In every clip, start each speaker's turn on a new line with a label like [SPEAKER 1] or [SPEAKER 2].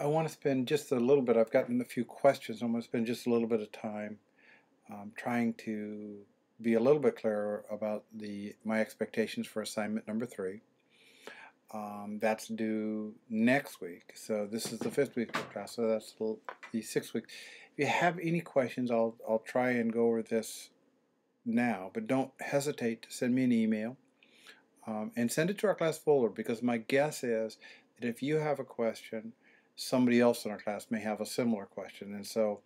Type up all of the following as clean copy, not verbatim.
[SPEAKER 1] I want to spend just a little bit, I've gotten a few questions. I'm going to spend just a little bit of time trying to be a little bit clearer about my expectations for assignment number 3. That's due next week. So this is the 5th week of class, so that's the 6th week. If you have any questions, I'll try and go over this now, but don't hesitate to send me an email and send it to our class folder, because my guess is that if you have a question, somebody else in our class may have a similar question, and so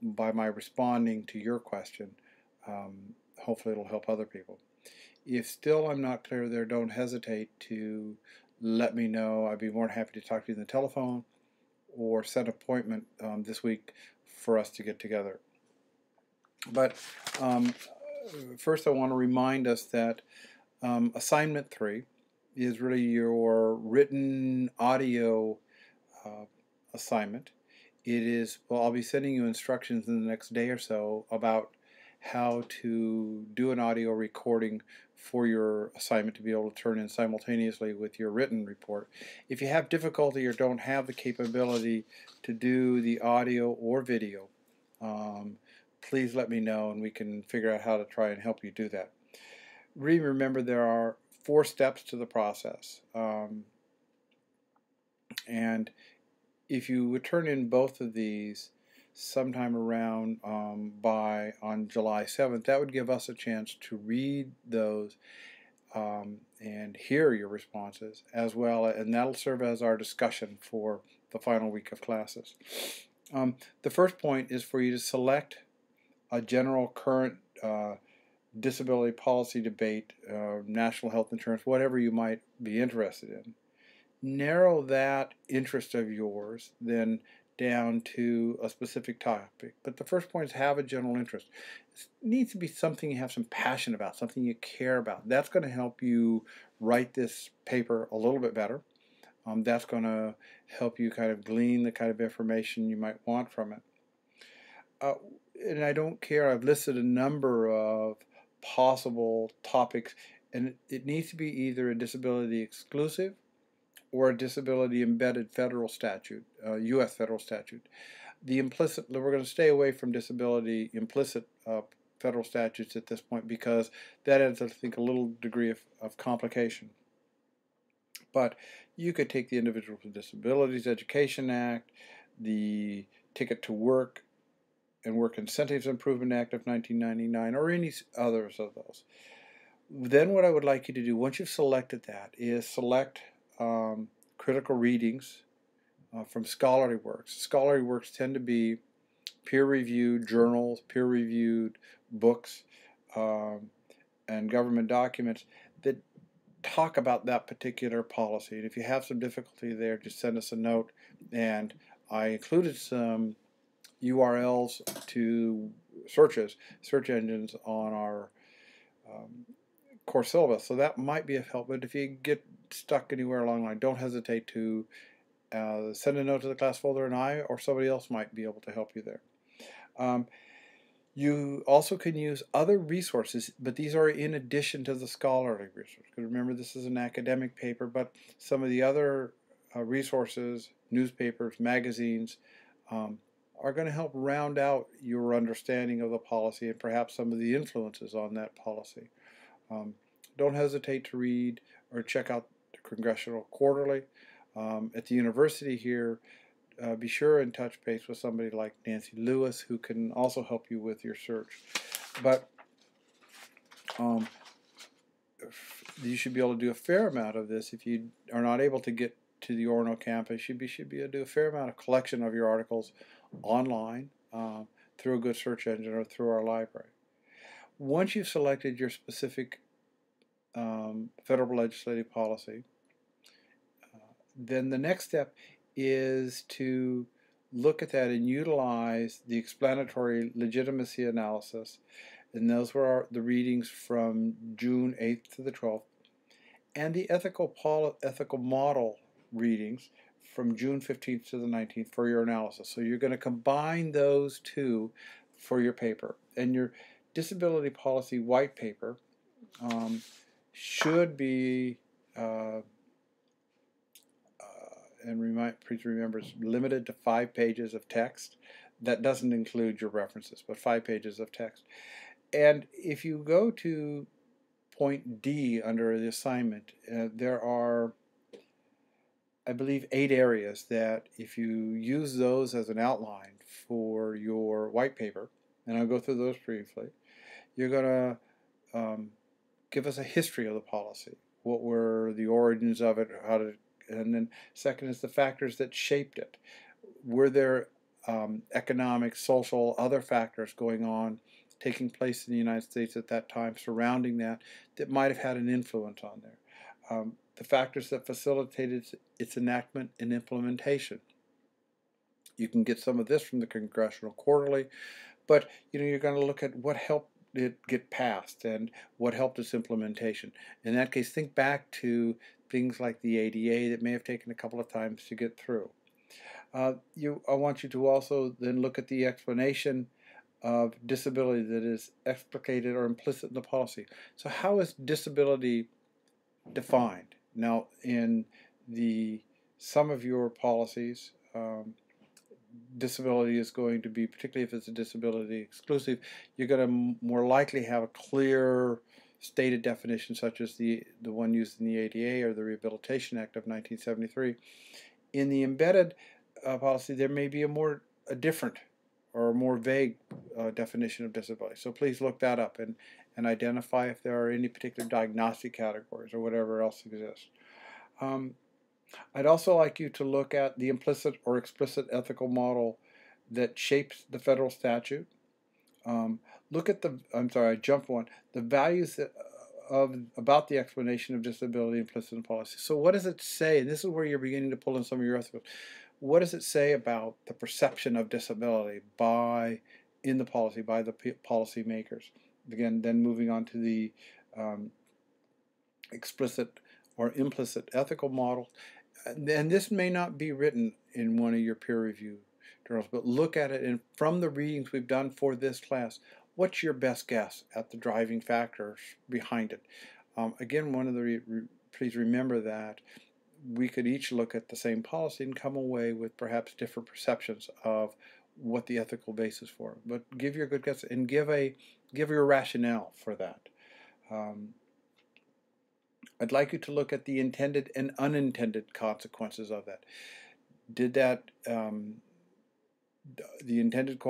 [SPEAKER 1] by my responding to your question, hopefully it'll help other people. If still I'm not clear there, don't hesitate to let me know. I'd be more than happy to talk to you on the telephone or set an appointment this week for us to get together. But first I want to remind us that assignment 3 is really your written audio assignment. It is, well, I'll be sending you instructions in the next day or so about how to do an audio recording for your assignment to be able to turn in simultaneously with your written report. If you have difficulty or don't have the capability to do the audio or video, please let me know and we can figure out how to try and help you do that. Really remember there are 4 steps to the process, and if you would turn in both of these sometime around on July 7th, that would give us a chance to read those and hear your responses as well, and that'll serve as our discussion for the final week of classes. The first point is for you to select a general current disability policy debate, national health insurance, whatever you might be interested in. Narrow that interest of yours then down to a specific topic. But the first point is have a general interest. It needs to be something you have some passion about, something you care about. That's going to help you write this paper a little bit better. That's going to help you kind of glean the kind of information you might want from it. And I don't care, I've listed a number of possible topics, and it needs to be either a disability exclusive or a disability embedded federal statute, U.S. federal statute. The implicit, we're going to stay away from disability implicit federal statutes at this point, because that adds, I think, a little degree of complication. But you could take the Individuals with Disabilities Education Act, the Ticket to Work and Work Incentives Improvement Act of 1999, or any others of those. Then what I would like you to do, once you've selected that, is select critical readings from scholarly works. Scholarly works tend to be peer-reviewed journals, peer-reviewed books, and government documents that talk about that particular policy. And if you have some difficulty there, just send us a note. And I included some URLs to search engines on our course syllabus, so that might be of help. But if you get stuck anywhere along the line, don't hesitate to send a note to the class folder, and I or somebody else might be able to help you there. You also can use other resources, but these are in addition to the scholarly resources. Remember, this is an academic paper, but some of the other resources, newspapers, magazines, are going to help round out your understanding of the policy and perhaps some of the influences on that policy. Don't hesitate to read or check out the Congressional Quarterly. At the university here, be sure and touch base with somebody like Nancy Lewis, who can also help you with your search. But you should be able to do a fair amount of this. If you are not able to get to the Orono campus, you should be able to do a fair amount of collection of your articles online through a good search engine or through our library. Once you've selected your specific federal legislative policy, then the next step is to look at that and utilize the explanatory legitimacy analysis. And those were the readings from June 8th to the 12th, and the ethical model readings from June 15th to the 19th for your analysis. So you're going to combine those two for your paper. And your disability policy white paper should be and please remember, it's limited to 5 pages of text. That doesn't include your references, but 5 pages of text. And if you go to point D under the assignment, there are, I believe, 8 areas that if you use those as an outline for your white paper, and I'll go through those briefly, you're going to give us a history of the policy. What were the origins of it? And then second is the factors that shaped it. Were there economic, social, other factors going on, taking place in the United States at that time, surrounding that might have had an influence on there? The factors that facilitated its enactment and implementation. You can get some of this from the Congressional Quarterly, but you're going to look at what helped it get passed and what helped its implementation. In that case, think back to things like the ADA that may have taken a couple of times to get through. I want you to also then look at the explanation of disability that is explicated or implicit in the policy. So how is disability defined? Now, in some of your policies, disability is going to be, particularly if it's a disability exclusive, you're going to more likely have a clear stated definition, such as the one used in the ADA or the Rehabilitation Act of 1973. In the embedded policy, there may be a different or more vague definition of disability. So please look that up and identify if there are any particular diagnostic categories or whatever else exists. I'd also like you to look at the implicit or explicit ethical model that shapes the federal statute. Look at I jumped one. The values about the explanation of disability implicit in policy. So what does it say? And this is where you're beginning to pull in some of your ethical. What does it say about the perception of disability in the policy by the policy makers? Again, then moving on to the explicit or implicit ethical model. And this may not be written in one of your peer review journals, but look at it, and from the readings we've done for this class, what's your best guess at the driving factors behind it? Again, please remember that we could each look at the same policy and come away with perhaps different perceptions of what the ethical basis for. But give your good guess and give your rationale for that. I'd like you to look at the intended and unintended consequences of that. Did that, the intended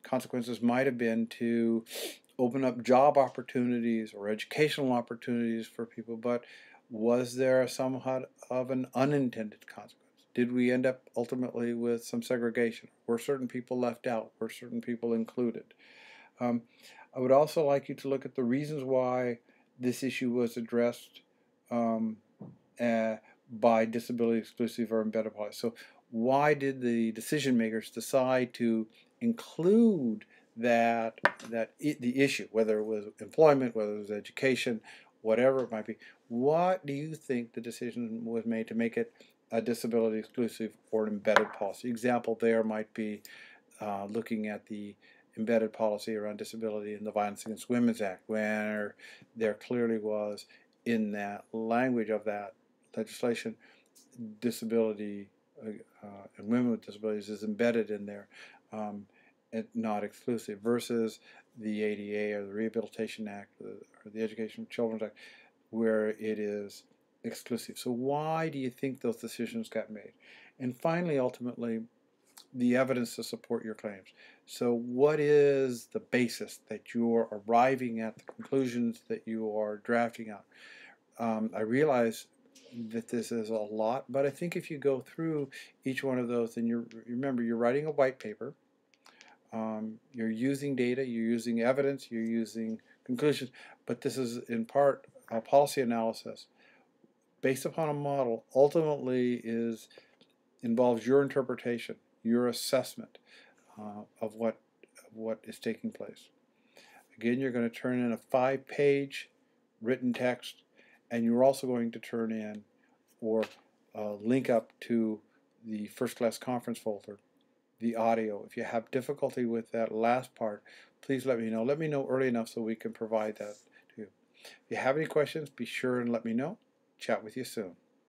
[SPEAKER 1] consequences might have been to open up job opportunities or educational opportunities for people, but was there somewhat of an unintended consequence? Did we end up ultimately with some segregation? Were certain people left out? Were certain people included? I would also like you to look at the reasons why this issue was addressed by disability exclusive or embedded policy. So why did the decision makers decide to include the issue, whether it was employment, whether it was education, whatever it might be? What do you think the decision was made to make it a disability exclusive or an embedded policy? Example there might be looking at the embedded policy around disability in the Violence Against Women's Act, where there clearly was, in that language of that legislation, disability and women with disabilities is embedded in there, and not exclusive, versus the ADA or the Rehabilitation Act or the Education of Children's Act, where it is exclusive. So why do you think those decisions got made? And finally, ultimately, the evidence to support your claims. So what is the basis that you're arriving at, the conclusions that you are drafting out? I realize that this is a lot, but I think if you go through each one of those, and remember, you're writing a white paper, you're using data, you're using evidence, you're using conclusions, but this is in part a policy analysis based upon a model, ultimately involves your interpretation, your assessment of what is taking place. Again, you're going to turn in a 5-page written text, and you're also going to turn in or link up to the first class conference folder, the audio. If you have difficulty with that last part, please let me know. Let me know early enough so we can provide that to you. If you have any questions, be sure and let me know. Chat with you soon.